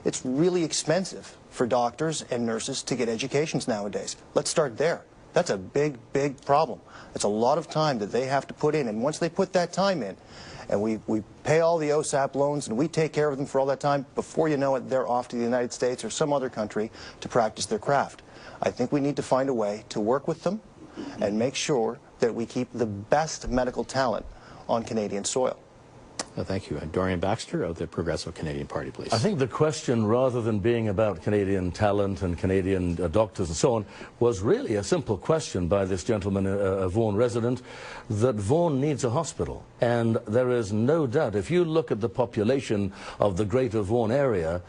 It's really expensive for doctors and nurses to get educations nowadays. Let's start there. That's a big, big problem. It's a lot of time that they have to put in, and once they put that time in, and we pay all the OSAP loans and we take care of them for all that time, before you know it, they're off to the United States or some other country to practice their craft. I think we need to find a way to work with them and make sure that we keep the best medical talent on Canadian soil. Thank you. Dorian Baxter of the Progressive Canadian Party, please. I think the question, rather than being about Canadian talent and Canadian doctors and so on, was really a simple question by this gentleman, a Vaughan resident, that Vaughan needs a hospital. And there is no doubt, if you look at the population of the greater Vaughan area,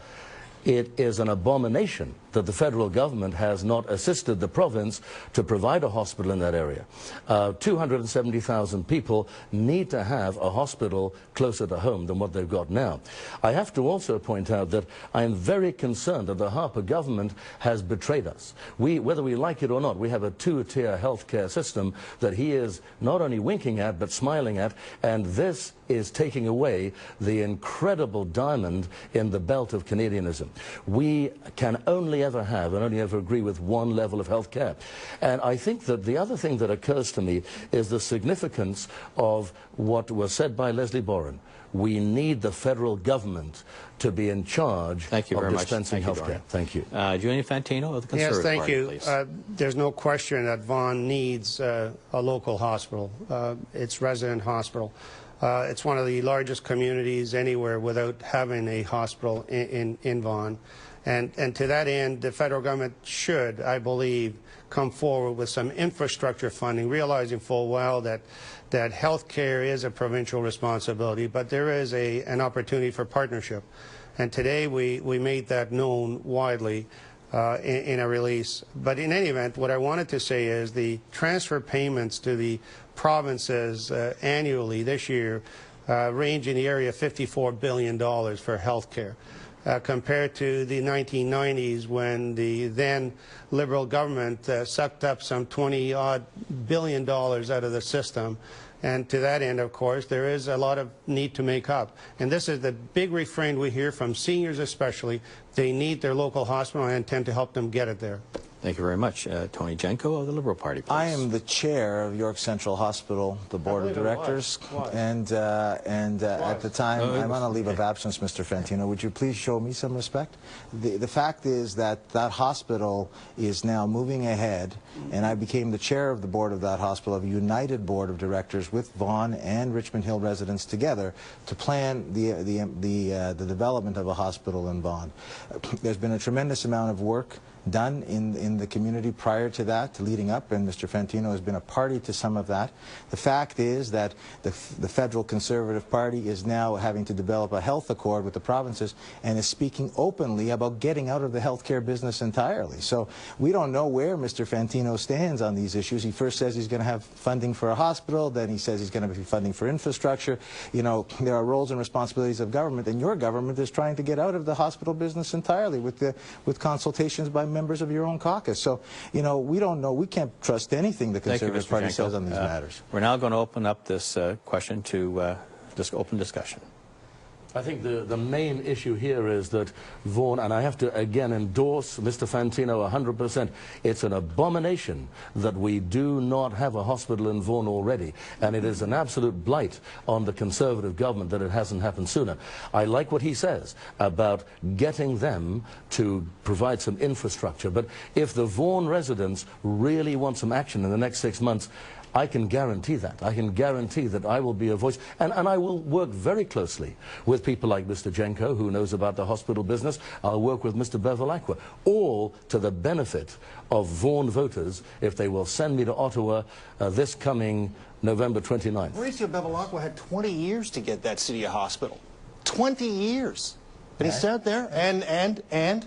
it is an abomination that the federal government has not assisted the province to provide a hospital in that area. 270,000 people need to have a hospital closer to home than what they've got now. I have to also point out that I am very concerned that the Harper government has betrayed us. Whether we like it or not, we have a two-tier healthcare system that he is not only winking at but smiling at, and this is taking away the incredible diamond in the belt of Canadianism. We can only ever have and only ever agree with one level of health care. And I think that the other thing that occurs to me is the significance of what was said by Leslie Boren. We need the federal government to be in charge of dispensing health care. Thank you. Giovanni Fantino of the Conservative Party, please. There's no question that Vaughan needs a local hospital. It's resident hospital. It's one of the largest communities anywhere without having a hospital in Vaughan. And to that end, the federal government should, I believe, come forward with some infrastructure funding, realizing full well that health care is a provincial responsibility, but there is an opportunity for partnership. And today we made that known widely in a release. But in any event, what I wanted to say is the transfer payments to the provinces annually this year range in the area of $54 billion for health care. Compared to the 1990s, when the then Liberal government sucked up some $20-odd billion out of the system. And to that end, of course, there is a lot of need to make up. And this is the big refrain we hear from seniors especially. They need their local hospital, and I intend to help them get it there. Thank you very much. Tony Jenko of the Liberal Party, please. I am the chair of York Central Hospital, the board of directors, and at the time, I'm on a leave of absence, Mr. Fantino. Would you please show me some respect? The fact is that that hospital is now moving ahead, and I became the chair of the board of that hospital, of a united board of directors with Vaughan and Richmond Hill residents together to plan the development of a hospital in Vaughan. There's been a tremendous amount of work done in the community prior to that, leading up, and Mr. Fantino has been a party to some of that. The fact is that the federal Conservative Party is now having to develop a health accord with the provinces and is speaking openly about getting out of the healthcare business entirely. So we don't know where Mr. Fantino stands on these issues. He first says he's going to have funding for a hospital, then he says he's going to be funding for infrastructure. You know, there are roles and responsibilities of government, and your government is trying to get out of the hospital business entirely with consultations by members of your own caucus. So, you know, we don't know. We can't trust anything the Conservative Party says on these matters. We're now going to open up this question to open discussion. I think the main issue here is that Vaughan, and I have to again endorse Mr. Fantino 100%, it's an abomination that we do not have a hospital in Vaughan already, and it is an absolute blight on the Conservative government that it hasn't happened sooner. I like what he says about getting them to provide some infrastructure, but if the Vaughan residents really want some action in the next 6 months, I can guarantee that. I can guarantee that I will be a voice, and I will work very closely with people like Mr. Jenko, who knows about the hospital business. I'll work with Mr. Bevilacqua, all to the benefit of Vaughan voters if they will send me to Ottawa this coming November 29th. Mauricio Bevilacqua had 20 years to get that city a hospital. 20 years. And he sat there and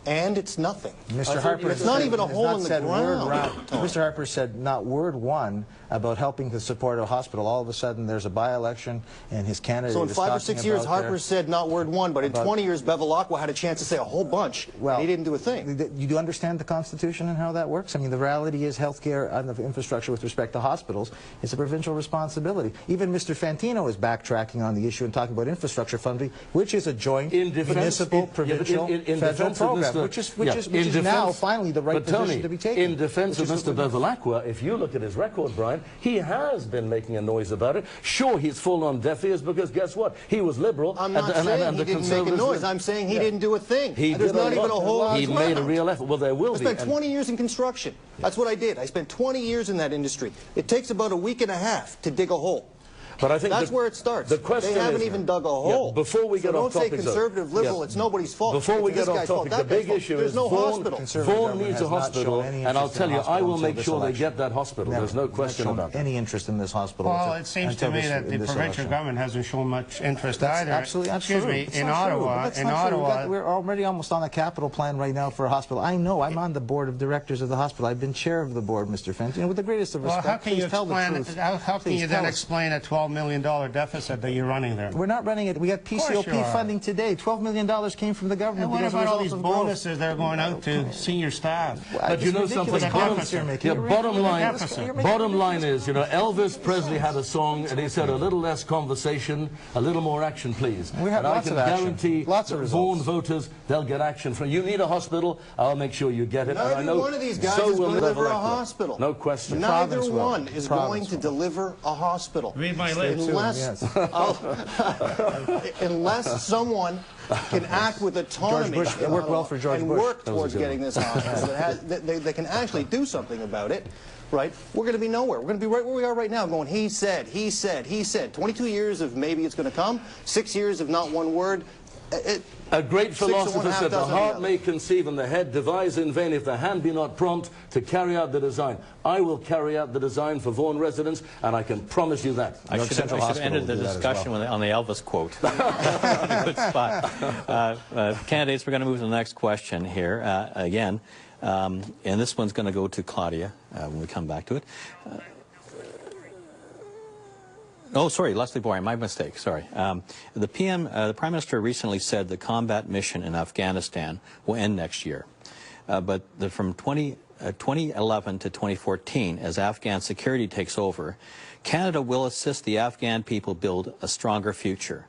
and it's nothing. Mr. Harper, it's not even a hole in the ground. Mr. Harper said not word one about helping to support a hospital. All of a sudden, there's a by-election, and his candidate So in is 5 or talking 6 years, about Harper said not word one, but in 20 years, Bevilacqua had a chance to say a whole bunch, and he didn't do a thing. You do understand the Constitution and how that works? I mean, the reality is healthcare and the infrastructure with respect to hospitals is a provincial responsibility. Even Mr. Fantino is backtracking on the issue and talking about infrastructure funding, which is a joint municipal, provincial, federal program, which is now finally the right position to be taken. In defense of Mr. Bevilacqua, if you look at his record, Brian, he has been making a noise about it. Sure, he's full on deaf ears because guess what? He was liberal. I'm not saying he didn't make a noise. I'm saying he didn't do a thing. There's not even a whole He made a real effort. Well, there will be. I spent 20 years in construction. That's what I did. I spent 20 years in that industry. It takes about a week and a half to dig a hole. But I think that's where it starts. The question they haven't is, even dug a hole. Before we get off topic, don't say conservative, liberal. It's nobody's fault. Before we get off topic, the big issue is Vaughan needs a hospital, and I'll tell you, I will make sure they get that hospital. There's no question about that. Any interest in this hospital? Well, it seems to me that the provincial government hasn't shown much interest either. Absolutely, excuse me, in Ottawa, we're already almost on a capital plan right now for a hospital. I know. I'm on the board of directors of the hospital. I've been chair of the board, Mr. Fenton. With the greatest of respect, how can you tell the truth. How can you then explain a $12 million deficit that you're running there? We're not running it. We got PCOP funding today. $12 million came from the government. And what about all these bonuses that are going out to senior staff? But you know something? Bottom line is, you know, Elvis Presley had a song and he said, a little less conversation, a little more action, please. We have lots of action. Guarantee lots of Vaughan voters, they'll get action from you. Need a hospital, I'll make sure you get it. Neither one of these guys is going to deliver a hospital. No question. Neither one is going to deliver a hospital. Read my lips. Unless someone can act with autonomy it worked well for George and Bush. work towards getting this hospital, they can actually do something about it, right? We're going to be nowhere. We're going to be right where we are right now going, he said, he said, he said. 22 years of maybe it's going to come, 6 years of not one word. A great philosopher said, the heart may conceive and the head devise in vain if the hand be not prompt to carry out the design. I will carry out the design for Vaughan residents, and I can promise you that. I should have ended the discussion on the Elvis quote. Good spot. Candidates, we're going to move to the next question here again, and this one's going to go to Claudia when we come back to it. Oh, sorry, Leslie Boring, my mistake, sorry. The Prime Minister recently said the combat mission in Afghanistan will end next year. But from 2011 to 2014, as Afghan security takes over, Canada will assist the Afghan people build a stronger future.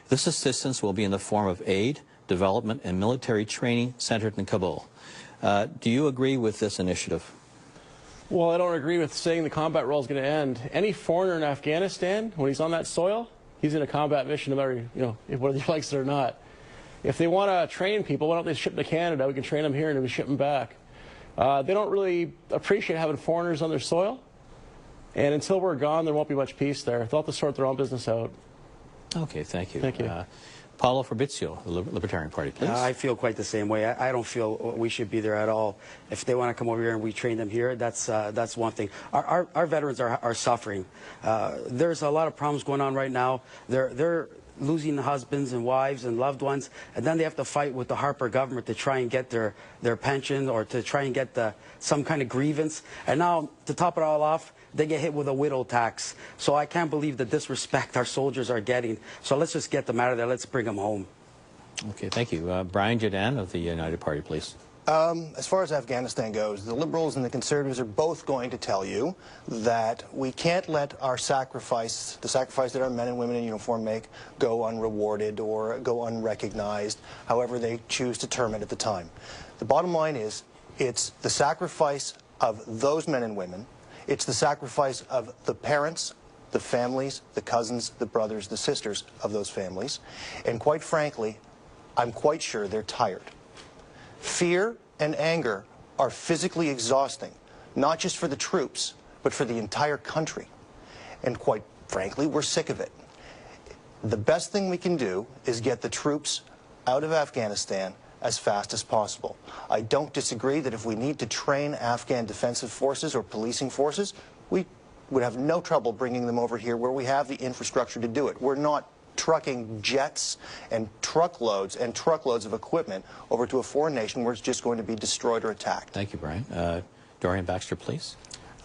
This assistance will be in the form of aid, development, and military training centered in Kabul. Do you agree with this initiative? Well, I don't agree with saying the combat role is going to end. Any foreigner in Afghanistan, when he's on that soil, he's in a combat mission, no matter, whether he likes it or not. If they want to train people, why don't they ship them to Canada? We can train them here and we ship them back. They don't really appreciate having foreigners on their soil. And until we're gone, there won't be much peace there. They'll have to sort their own business out. Okay, thank you. Thank you. Paulo Fabrizio, the Libertarian Party, please. I feel quite the same way. I don't feel we should be there at all. If they want to come over here and we train them here, that's one thing. Our veterans are suffering. There's a lot of problems going on right now. They're losing husbands and wives and loved ones, and then they have to fight with the Harper government to try and get their pension or to try and get some kind of grievance. And now, to top it all off, they get hit with a widow tax. So I can't believe the disrespect our soldiers are getting. So let's just get them out of there. Let's bring them home. Okay, thank you. Brian Jadan of the United Party, please. As far as Afghanistan goes, the Liberals and the Conservatives are both going to tell you that we can't let our sacrifice, the sacrifice that our men and women in uniform make, go unrewarded or go unrecognized, however they choose to term it at the time. The bottom line is, it's the sacrifice of those men and women. It's the sacrifice of the parents, the families, the cousins, the brothers, the sisters of those families. And quite frankly, I'm quite sure they're tired. Fear and anger are physically exhausting, not just for the troops, but for the entire country. And quite frankly, we're sick of it. The best thing we can do is get the troops out of Afghanistan as fast as possible. I don't disagree that if we need to train Afghan defensive forces or policing forces, we would have no trouble bringing them over here where we have the infrastructure to do it. We're not trucking jets and truckloads of equipment over to a foreign nation where it's just going to be destroyed or attacked. Thank you, Brian. Dorian Baxter, please.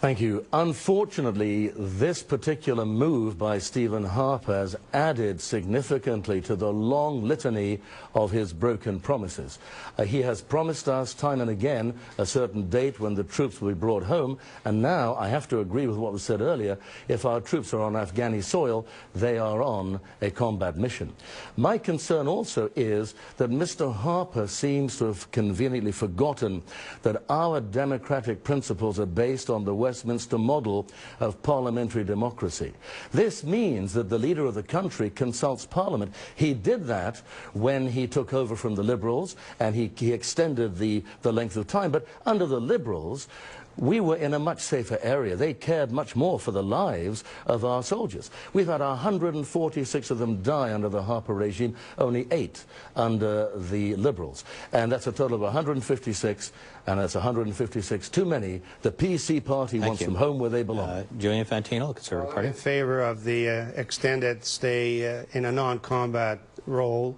Thank you. Unfortunately, this particular move by Stephen Harper has added significantly to the long litany of his broken promises. He has promised us time and again a certain date when the troops will be brought home, and now I have to agree with what was said earlier. If our troops are on Afghani soil, they are on a combat mission. My concern also is that Mr. Harper seems to have conveniently forgotten that our democratic principles are based on the Westminster model of parliamentary democracy. This means that the leader of the country consults Parliament. He did that when he took over from the Liberals, and he extended the length of time. But under the Liberals, we were in a much safer area. They cared much more for the lives of our soldiers. We've had 146 of them die under the Harper regime, only 8 under the Liberals. And that's a total of 156, and that's 156 too many. The PC party wants them home where they belong. Julian Fantino, Conservative Party. In favor of the extended stay in a non-combat role.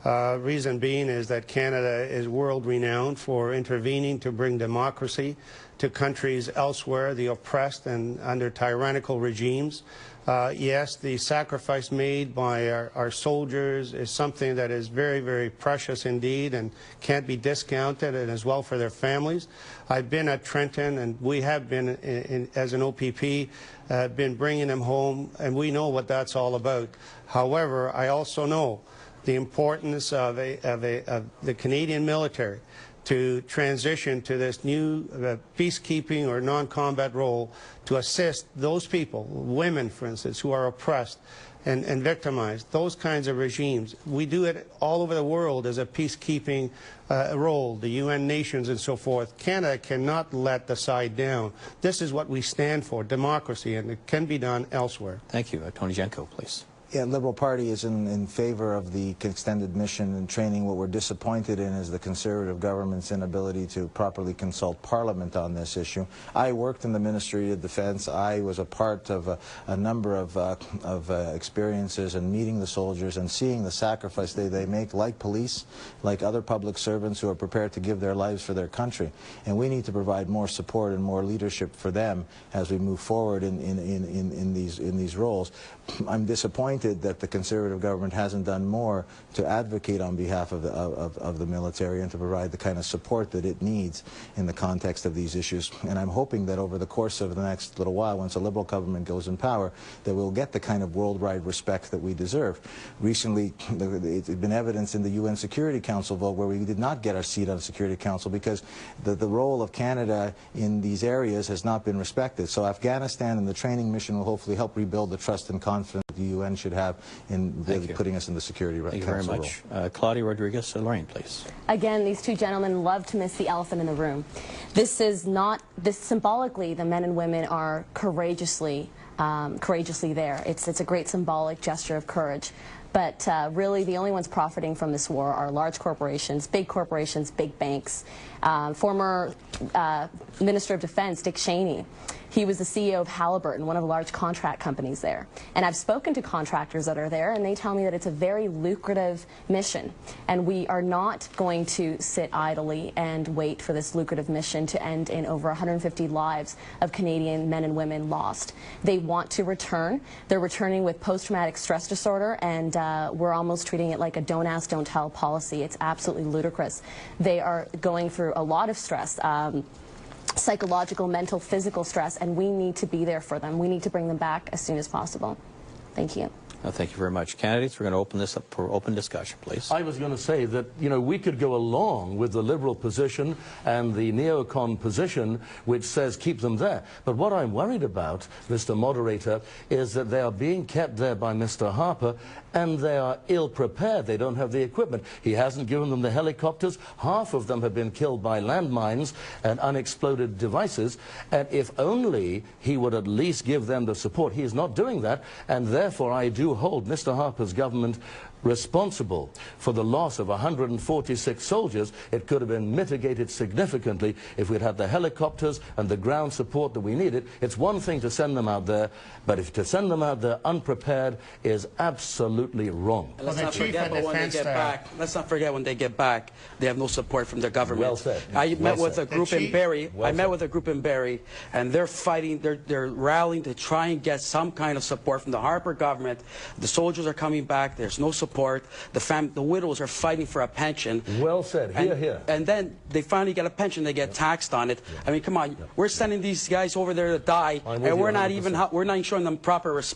Reason being is that Canada is world-renowned for intervening to bring democracy to countries elsewhere, the oppressed and under tyrannical regimes. Yes, the sacrifice made by our soldiers is something that is very, very precious indeed and can't be discounted, and as well for their families. I've been at Trenton, and we have been, as an OPP, been bringing them home, and we know what that's all about. However, I also know the importance of the Canadian military to transition to this new peacekeeping or non-combat role to assist those people, women, for instance, who are oppressed and victimized, those kinds of regimes. We do it all over the world as a peacekeeping role, the UN nations and so forth. Canada cannot let the side down. This is what we stand for, democracy, and it can be done elsewhere. Thank you. Tony Jenko, please. Yeah, Liberal Party is in favor of the extended mission and training. What we're disappointed in is the Conservative government's inability to properly consult Parliament on this issue. I worked in the Ministry of Defence. I was a part of a number of experiences and meeting the soldiers and seeing the sacrifice they make, like police, like other public servants who are prepared to give their lives for their country. And we need to provide more support and more leadership for them as we move forward in these roles. I'm disappointed that the Conservative government hasn't done more to advocate on behalf of the military and to provide the kind of support that it needs in the context of these issues. And I'm hoping that over the course of the next little while, once a Liberal government goes in power, that we'll get the kind of worldwide respect that we deserve. Recently, it's been evidence in the UN Security Council vote where we did not get our seat on the Security Council because the role of Canada in these areas has not been respected. So Afghanistan and the training mission will hopefully help rebuild the trust and confidence the UN should have in really putting us in the Security Council. Thank you very much. Claudia Rodriguez, Lorraine, please. Again, these two gentlemen love to miss the elephant in the room. This is not, symbolically, the men and women are courageously there. It's a great symbolic gesture of courage. But really, the only ones profiting from this war are large corporations, big banks. Former Minister of Defense, Dick Cheney, he was the CEO of Halliburton, one of the large contract companies there. And I've spoken to contractors that are there, and they tell me that it's a very lucrative mission. And we are not going to sit idly and wait for this lucrative mission to end in over 150 lives of Canadian men and women lost. They want to return. They're returning with post-traumatic stress disorder, and we're almost treating it like a don't ask, don't tell policy. It's absolutely ludicrous. They are going through a lot of stress. Psychological, mental, physical stress, and we need to be there for them. We need to bring them back as soon as possible. Thank you. Thank you very much. Candidates, we're going to open this up for open discussion, please. I was going to say that, you know, we could go along with the Liberal position and the neocon position, which says keep them there. But what I'm worried about, Mr. Moderator, is that they are being kept there by Mr. Harper, and they are ill-prepared. They don't have the equipment. He hasn't given them the helicopters. Half of them have been killed by landmines and unexploded devices. And if only he would at least give them the support. He is not doing that, and therefore I do hold Mr. Harper's government responsible for the loss of 146 soldiers. It could have been mitigated significantly if we'd had the helicopters and the ground support that we needed. It's one thing to send them out there, but if to send them out there unprepared is absolutely wrong. And let's not forget, but when they get back, let's not forget when they get back, they have no support from their government. Well said. I met with a group in Barrie. Well I met with a group in Barrie, and they're fighting. They're rallying to try and get some kind of support from the Harper government. The soldiers are coming back. There's no support. The widows are fighting for a pension. Well said. Here, here. And then they finally get a pension. They get taxed on it. I mean, come on. We're sending these guys over there to die, and we're not even showing them proper respect.